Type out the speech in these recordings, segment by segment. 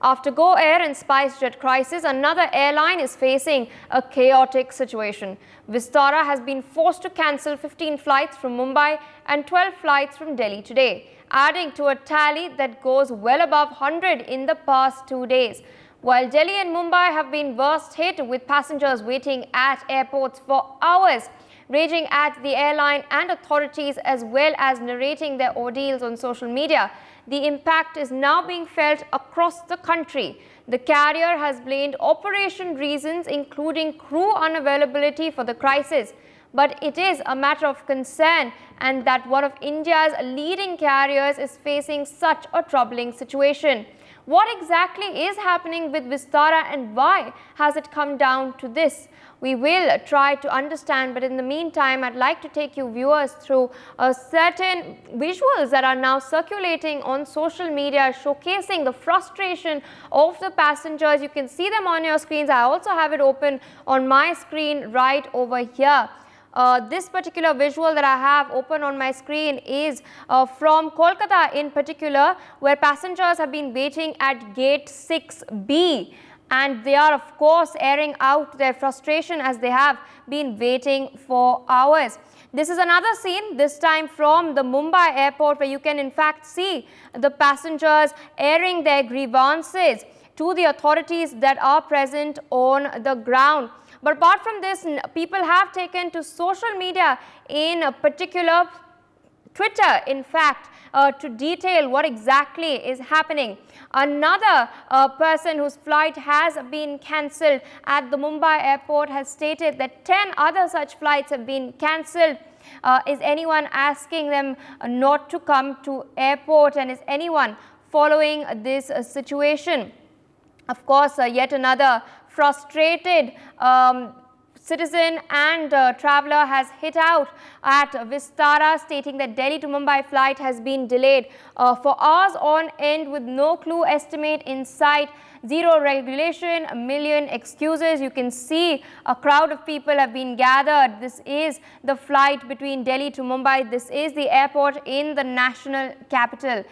After Go Air and SpiceJet crisis, another airline is facing a chaotic situation. Vistara has been forced to cancel 15 flights from Mumbai and 12 flights from Delhi today, adding to a tally that goes well above 100 in the past 2 days. While Delhi and Mumbai have been worst hit, with passengers waiting at airports for hours, raging at the airline and authorities, as well as narrating their ordeals on social media, the impact is now being felt across the country. The carrier has blamed operation reasons, including crew unavailability, for the crisis. But it is a matter of concern, and that one of India's leading carriers is facing such a troubling situation. What exactly is happening with Vistara, and why has it come down to this? We will try to understand, but in the meantime, I'd like to take you viewers through certain visuals that are now circulating on social media, showcasing the frustration of the passengers. You can see them on your screens. I also have it open on my screen right over here. This particular visual that I have open on my screen is from Kolkata in particular, where passengers have been waiting at gate 6B. And they are, of course, airing out their frustration as they have been waiting for hours. This is another scene, this time from the Mumbai airport, where you can in fact see the passengers airing their grievances to the authorities that are present on the ground. But apart from this, people have taken to social media, in particular Twitter, in fact, to detail what exactly is happening. Another person whose flight has been cancelled at the Mumbai airport has stated that 10 other such flights have been cancelled. Is anyone asking them not to come to airport, and is anyone following this situation? Of course, yet another frustrated citizen and traveller has hit out at Vistara, stating that Delhi to Mumbai flight has been delayed for hours on end, with no clue estimate in sight, zero regulation, a million excuses. You can see a crowd of people have been gathered. This is the flight between Delhi to Mumbai. This is the airport in the national capital.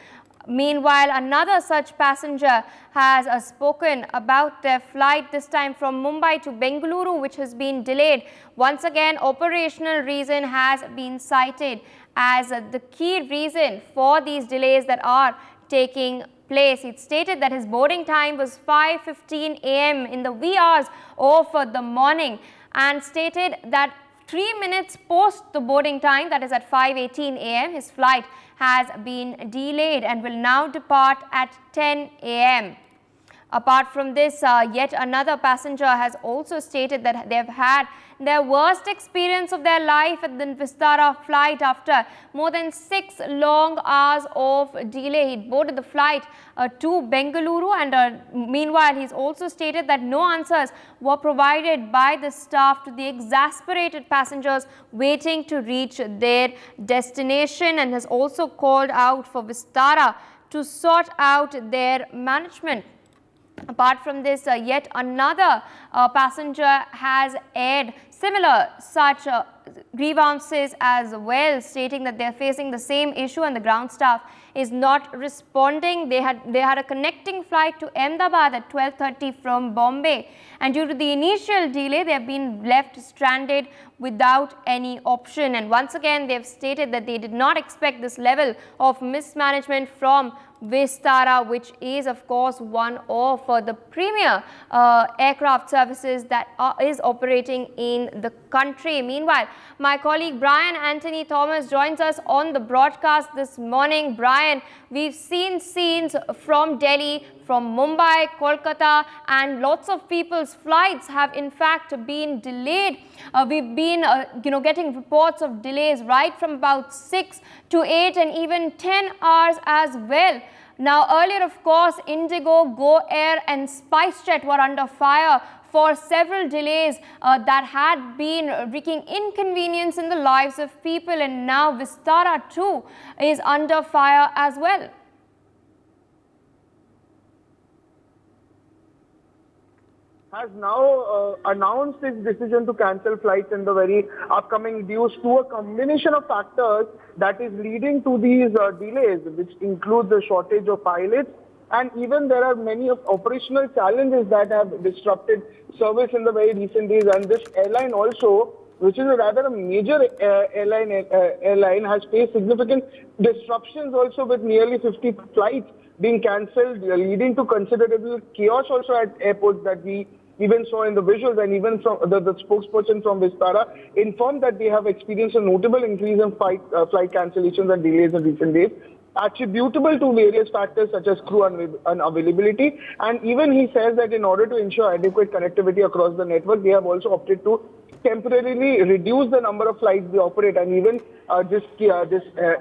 Meanwhile, another such passenger has spoken about their flight, this time from Mumbai to Bengaluru, which has been delayed. Once again, operational reason has been cited as the key reason for these delays that are taking place. It stated that his boarding time was 5:15 a.m. in the wee hours of the morning, and stated that 3 minutes post the boarding time, that is at 5:18 a.m., his flight has been delayed and will now depart at 10 a.m. Apart from this, yet another passenger has also stated that they have had their worst experience of their life at the Vistara flight after more than 6 long hours of delay. He boarded the flight to Bengaluru, and meanwhile he's also stated that no answers were provided by the staff to the exasperated passengers waiting to reach their destination, and has also called out for Vistara to sort out their management. Apart from this, yet another passenger has aired similar such grievances as well, stating that they are facing the same issue and the ground staff is not responding. They had a connecting flight to Ahmedabad at 12:30 from Bombay, and due to the initial delay, they have been left stranded without any option. And once again, they have stated that they did not expect this level of mismanagement from Vistara, which is of course one of the premier aircraft services that is operating in the country. Meanwhile, my colleague Brian Anthony Thomas joins us on the broadcast this morning. Brian, we've seen scenes from Delhi, from Mumbai, Kolkata, and lots of people's flights have in fact been delayed. We've been getting reports of delays right from about 6 to 8 and even 10 hours as well. Now, earlier, of course, Indigo, Go Air and SpiceJet were under fire for several delays that had been wreaking inconvenience in the lives of people, and now Vistara too is under fire as well. Has now announced its decision to cancel flights in the very upcoming due to a combination of factors that is leading to these delays, which include the shortage of pilots, And even there are many of operational challenges that have disrupted service in the very recent days. And this airline also, which is a rather a major airline, has faced significant disruptions also with nearly 50 flights being cancelled, leading to considerable chaos also at airports that we even saw in the visuals. And even from the spokesperson from Vistara informed that they have experienced a notable increase in flight cancellations and delays in recent days, attributable to various factors such as crew unavailability. And even he says that in order to ensure adequate connectivity across the network, they have also opted to temporarily reduce the number of flights they operate. And even this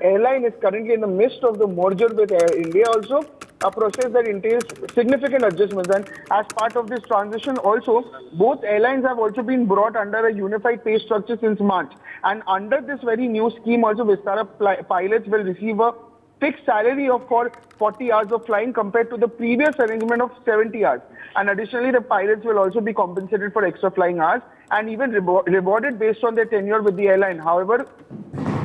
airline is currently in the midst of the merger with Air India also, a process that entails significant adjustments. And as part of this transition also, both airlines have also been brought under a unified pay structure since March. And under this very new scheme also, Vistara pilots will receive a fixed salary of for 40 hours of flying compared to the previous arrangement of 70 hours. And additionally, the pilots will also be compensated for extra flying hours and even rewarded based on their tenure with the airline. However,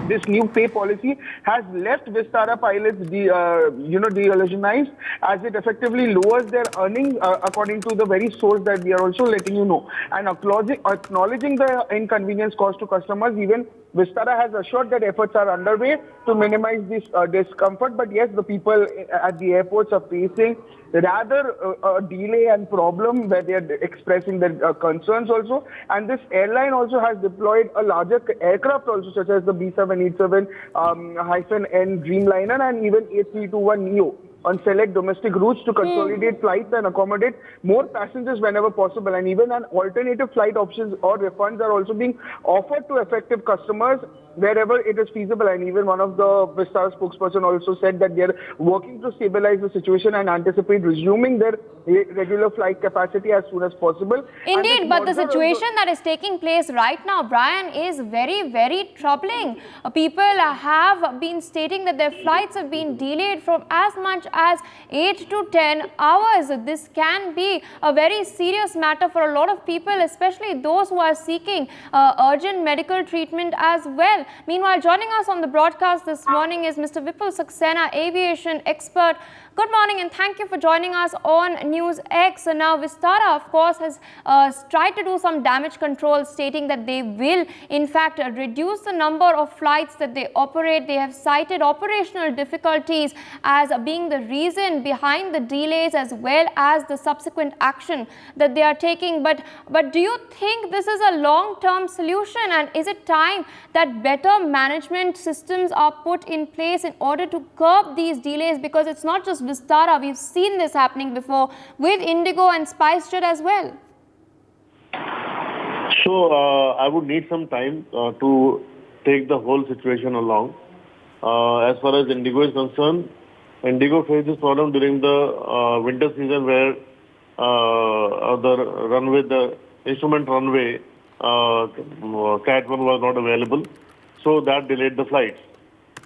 this new pay policy has left Vistara pilots deillusionized, as it effectively lowers their earnings, according to the very source that we are also letting you know. And acknowledging the inconvenience caused to customers, even Vistara has assured that efforts are underway to minimize this discomfort. But yes, the people at the airports are facing rather a delay and problem where they are expressing their concerns also. And this airline also has deployed a larger aircraft also, such as the B787-N Dreamliner and even A321neo on select domestic routes to consolidate flights and accommodate more passengers whenever possible. And even an alternative flight options or refunds are also being offered to affected customers wherever it is feasible. And even one of the Vistara spokesperson also said that they are working to stabilize the situation and anticipate resuming their regular flight capacity as soon as possible. Indeed, but the situation that is taking place right now, Brian, is very, very troubling. People have been stating that their flights have been delayed from as much as 8 to 10 hours. This can be a very serious matter for a lot of people, especially those who are seeking urgent medical treatment as well. Meanwhile, joining us on the broadcast this morning is Mr. Vipul Saxena, aviation expert. Good morning and thank you for joining us on NewsX. Now, Vistara, of course, has tried to do some damage control, stating that they will, in fact, reduce the number of flights that they operate. They have cited operational difficulties as being the reason behind the delays as well as the subsequent action that they are taking. But do you think this is a long-term solution, and is it time that better management systems are put in place in order to curb these delays? Because it's not just Vistara, we've seen this happening before with Indigo and SpiceJet as well. So I would need some time to take the whole situation along. As far as Indigo is concerned, Indigo faced this problem during the winter season where the instrument runway, Cat 1 was not available. So that delayed the flights.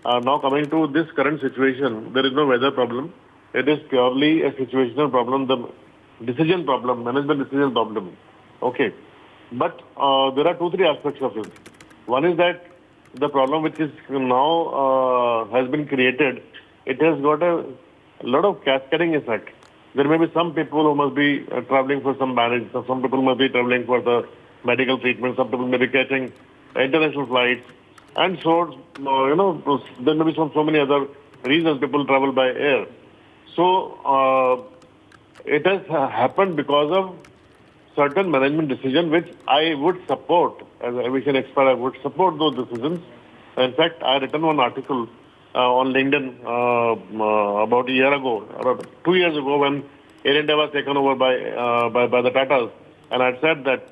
Now coming to this current situation, there is no weather problem. It is purely a situational problem, the decision problem, management decision problem. Okay. But there are 2-3 aspects of it. One is that the problem which is now has been created, it has got a lot of cascading effect. There may be some people who must be traveling for some marriage, some people must be traveling for the medical treatment, some people may be catching international flights, and so, there may be so many other reasons people travel by air. So, it has happened because of certain management decision which I would support. As an aviation expert, I would support those decisions. In fact, I written one article on LinkedIn about a year ago, about 2 years ago, when Air India was taken over by the Tatas. And I said that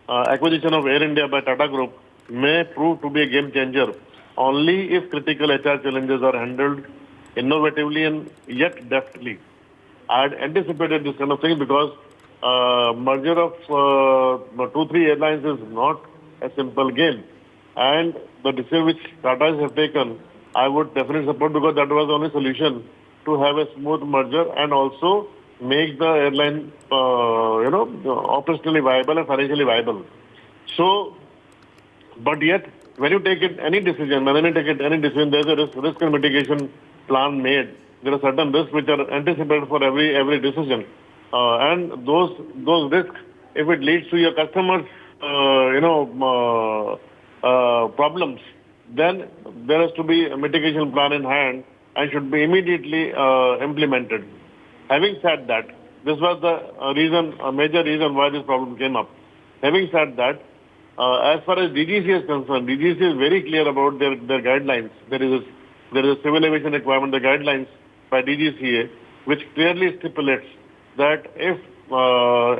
acquisition of Air India by Tata Group may prove to be a game changer only if critical HR challenges are handled innovatively and yet deftly. I had anticipated this kind of thing because merger of 2-3 airlines is not a simple game. And the decision which Tatas have taken, I would definitely support, because that was the only solution to have a smooth merger and also make the airline, operationally viable and financially viable. So, but yet, when you take any decision, there's a risk mitigation plan made. there are certain risks which are anticipated for every decision, and those risks, if it leads to your customers, problems, then there has to be a mitigation plan in hand and should be immediately implemented. Having said that, this was the a major reason why this problem came up. Having said that, as far as DGC is concerned, DGC is very clear about their guidelines. There is a civil aviation requirement, the guidelines by DGCA, which clearly stipulates that if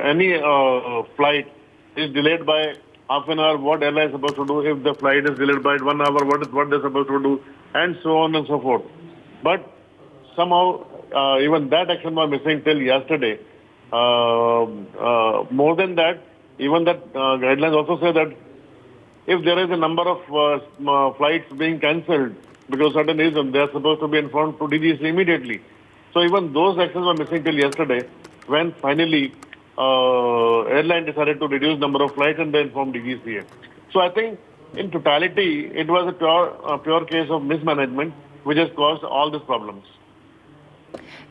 any flight is delayed by half an hour, what airline is supposed to do? If the flight is delayed by 1 hour, what they're supposed to do? And so on and so forth. But somehow, even that action was missing till yesterday. More than that, even that guidelines also say that if there is a number of flights being cancelled because of certain reason, they are supposed to be informed to DGC immediately. So even those actions were missing till yesterday, when finally airline decided to reduce number of flights and they informed DGCA. So I think in totality, it was a pure case of mismanagement which has caused all these problems.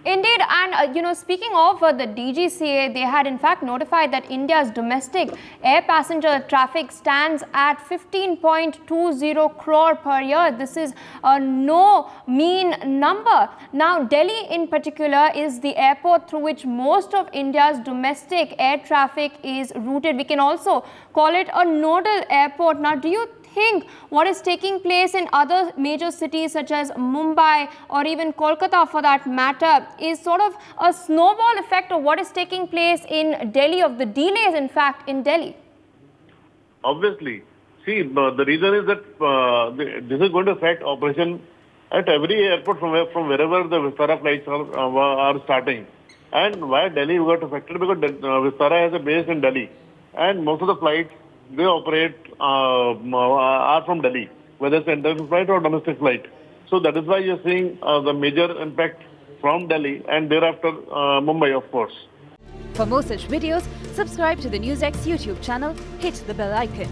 Indeed, and speaking of the DGCA, they had in fact notified that India's domestic air passenger traffic stands at 15.20 crore per year. This is no mean number. Now, Delhi in particular is the airport through which most of India's domestic air traffic is routed. We can also call it a nodal airport. Now, do you think what is taking place in other major cities such as Mumbai or even Kolkata for that matter is sort of a snowball effect of what is taking place in Delhi, of the delays in fact in Delhi? Obviously. See, the reason is that this is going to affect operation at every airport from wherever the Vistara flights are starting. And why Delhi got affected? Because Vistara has a base in Delhi. And most of the flights they operate are from Delhi, whether it's an international flight or domestic flight. So that is why you're seeing the major impact from Delhi and thereafter Mumbai, of course. For more such videos, subscribe to the NewsX YouTube channel, hit the bell icon.